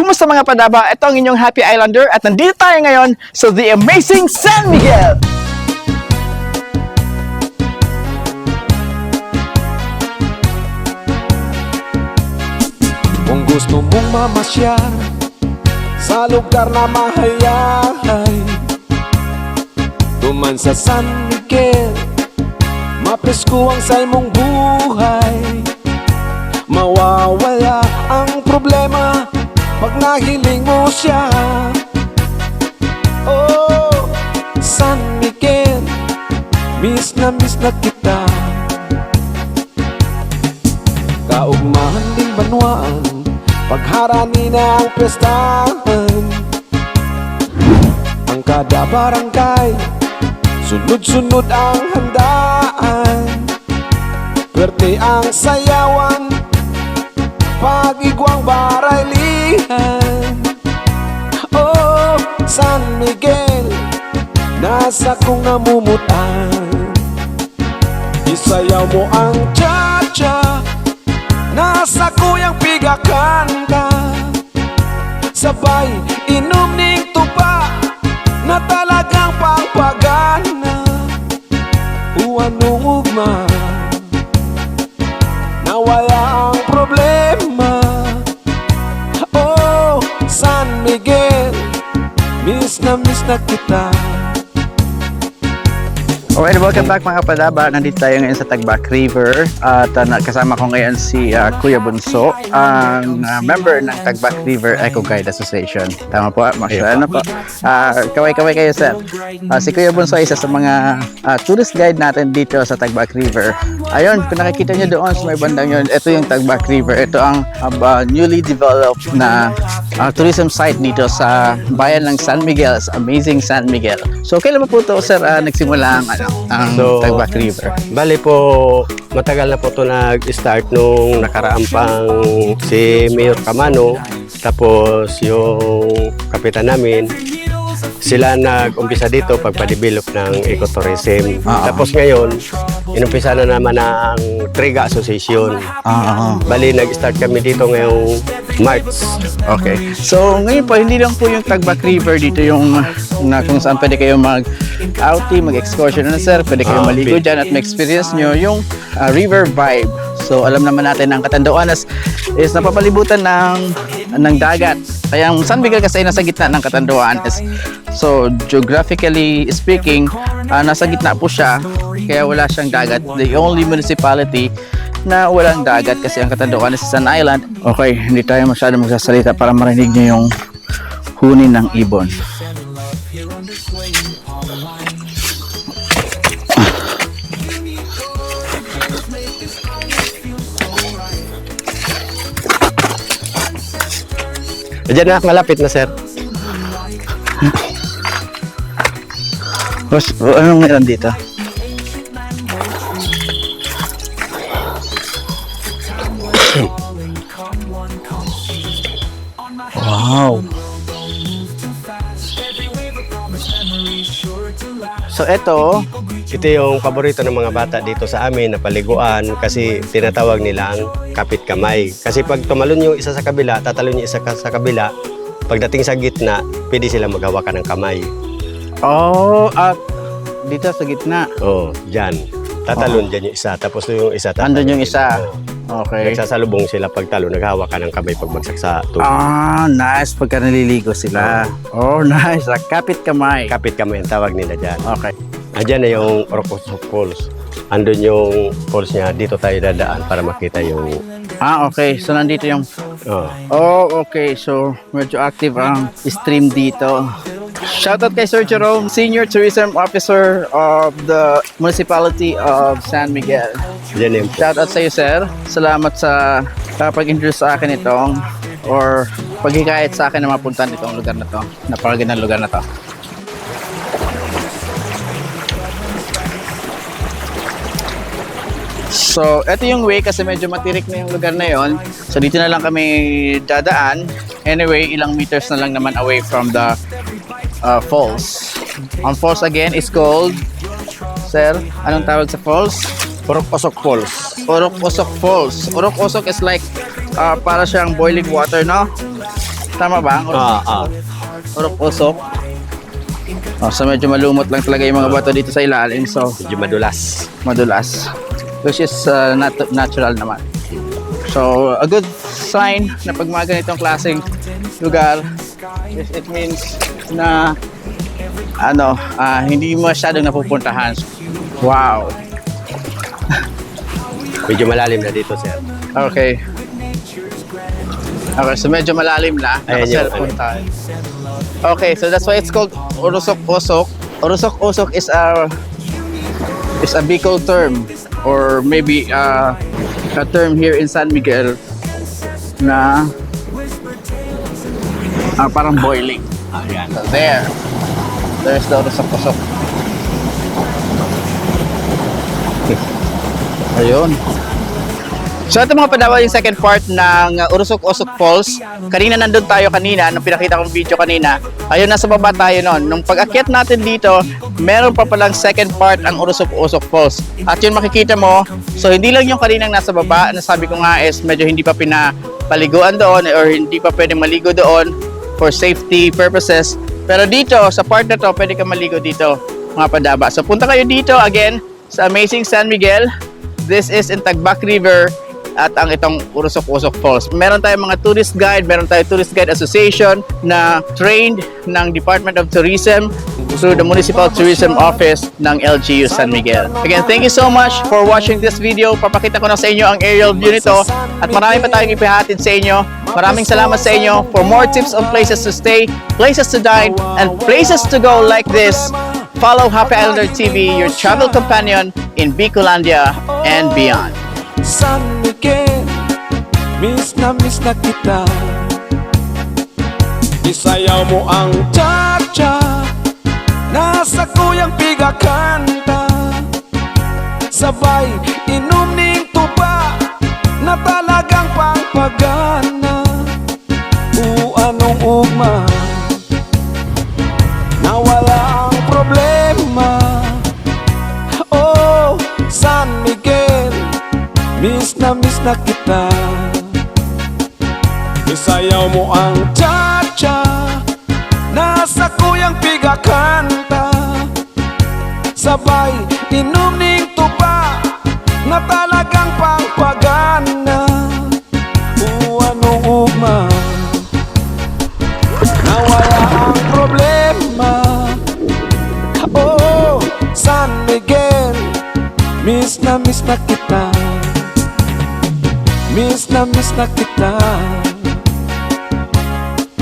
Kumusta mga padaba? Ito ang inyong Happy Islander at nandito tayo ngayon sa The Amazing San Miguel! Kung gusto mong mamasyal sa lugar na mahayahay, duman sa San Miguel, mapresko ang salmong buhay. Mawawala ang problema pag nahiling mo siya. Oh, San Miguel, miss na kita. Kaugmahan din banwaan, pagharani na ang pestahan. Ang kada barangay, sunod-sunod ang handaan. Pwerte ang sayawan, pag-igwang baraylihan. Oh, San Miguel, nasa kong namumutan. Isayaw mo ang cha-cha, nasa kuyang pigakan ka. Sabay inom ning tuba na talagang pangpagana. Uwanong ugma, nawala ang problema. Oh, San Miguel, miss na kita. Alright, welcome back mga padaba. Nandito tayo ngayon sa Tagbak River at kasama ko ngayon si Kuya Bunso, ang member ng Tagbak River Eco Guide Association. Tama po, ano po. Kaway-kaway kayo sir. Si Kuya Bunso ay isa sa mga tourist guide natin dito sa Tagbak River. Ayun, kung nakikita nyo doon sa may bandang yun, ito yung Tagbak River. Ito ang newly developed na tourism site dito sa bayan ng San Miguel, sa Amazing San Miguel. So kailan po ito sir nagsimula ang Tagbak River? Bali po, matagal na po ito nag-start nung nakaraang pang si Mayor Camano, tapos yung kapitan namin, sila nag-umpisa dito pagpa-develop ng ecotourism. Tapos ngayon, inumpisa na naman ang Triga Association. Bali, nag-start kami dito ngayong March. Okay. So, ngayon po, hindi lang po yung Tagbak River dito yung kung saan pwede kayo mag-outing, mag-excursion na sir. Pwede kayo maligo dyan at ma-experience nyo yung river vibe. So, alam naman natin ang Catanduanes is napapalibutan ng dagat. Kaya ang San Miguel kasi ay nasa gitna ng Catanduanes. So, geographically speaking, nasa gitna po siya. Kaya wala siyang dagat. The only municipality na walang dagat kasi ang Catanduanes is an island. Okay, hindi tayo masyado magsasalita para marinig niyo yung huni ng ibon. Diyan na, malapit na sir. Anong meron dito? Wow! So ito yung paborito ng mga bata dito sa amin na paliguan kasi tinatawag nilang kapit kamay. Kasi pag tumalon yung isa sa kabila, tatalon yung isa sa kabila, pagdating sa gitna, pwede sila maghawakan ng kamay. Oh, at dito sa gitna. Oh, dyan. Tatalon dyan yung isa, tapos yung isa tatalon. Andun yung isa. Okay. Nagsasalubong sila pagtalo, naghawakan ng kamay pag bagsak sa tubig. Nice. Pagka naliligo sila. Oh, nice. Kapit kamay. Kapit kamay ang tawag nila dyan. Okay. Diyan na yung Orocosok Falls. Andun yung falls niya, dito tayo dadaan para makita yung... Okay. So, nandito yung... okay. So, medyo active ang stream dito. Shoutout kay Sir Jerome, Senior Tourism Officer of the Municipality of San Miguel. Diyan yung... Shoutout sa iyo, sir. Salamat sa pag-introduce sa akin itong or paghikayat sa akin na mapuntahan itong lugar na to. Napakagandang lugar na to. So, ito yung way kasi medyo matirik na yung lugar na yon. So, dito na lang kami dadaan. Anyway, ilang meters na lang naman away from the falls. Ang falls again is called, sir, anong tawag sa falls? Orocosok Falls. Orocosok Falls. Orocosok is like para siyang boiling water, no? Tama ba? Urok-usok. Oh, so medyo malumot lang talaga yung mga bato dito sa ilalim. So, Medyo madulas. madulas. Which is natural naman. So, a good sign na pag mga ganitong klaseng lugar, it means na hindi masyadong napupuntahan. Wow. Medyo malalim na dito, sir. Okay. Okay, so medyo malalim na. Ayan yung Naka-cellphone tayo. Okay, so that's why it's called Urusok-usok. Urusok-usok is a Bicol term, or maybe a term here in San Miguel na parang boiling. Ayan. So there's the Urusok-usok. Ayun. So ito mga padawa yung second part ng Urusok-usok Falls. Kanina nandun tayo nung pinakita kong video kanina. Ayun, nasa baba tayo noon. Nung pag-akyat natin dito, meron pa palang second part ang Urusok-usok Falls. At yun makikita mo, so hindi lang yung kaninang nasa baba, nasabi ko nga is medyo hindi pa pinapaliguan doon or hindi pa pwedeng maligo doon for safety purposes. Pero dito, sa part na to, pwede ka maligo dito mga padaba. So punta kayo dito again sa Amazing San Miguel. This is in Tagbac River at ang itong Urusok-usok Falls. Meron tayong mga tourist guide, meron tayong tourist guide association na trained ng Department of Tourism through the Municipal Tourism Office ng LGU San Miguel. Again, thank you so much for watching this video. Papakita ko na sa inyo ang aerial view nito at marami pa tayong ipahatid sa inyo. Maraming salamat sa inyo. For more tips on places to stay, places to dine, and places to go like this, follow Happy Islander TV, your travel companion in Bicolandia and beyond. San Miguel, miss na kita. Isayaw mo ang cha-cha, nasa kuyang piga kanta. Sabay inom ning tuba, na talagang pangpagana. Anong ugma, nawala ang problema. Oh, San Miguel, miss na kita. Isayaw mo ang cha-cha, nasa kuyang piga kanta. Sabay inom ning tuba, na talagang pangpagana. Anong ugma, nawala ang problema. Oh, San Miguel, miss na kita. Miss na kita.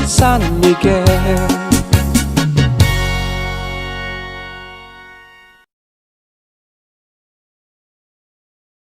San Miguel.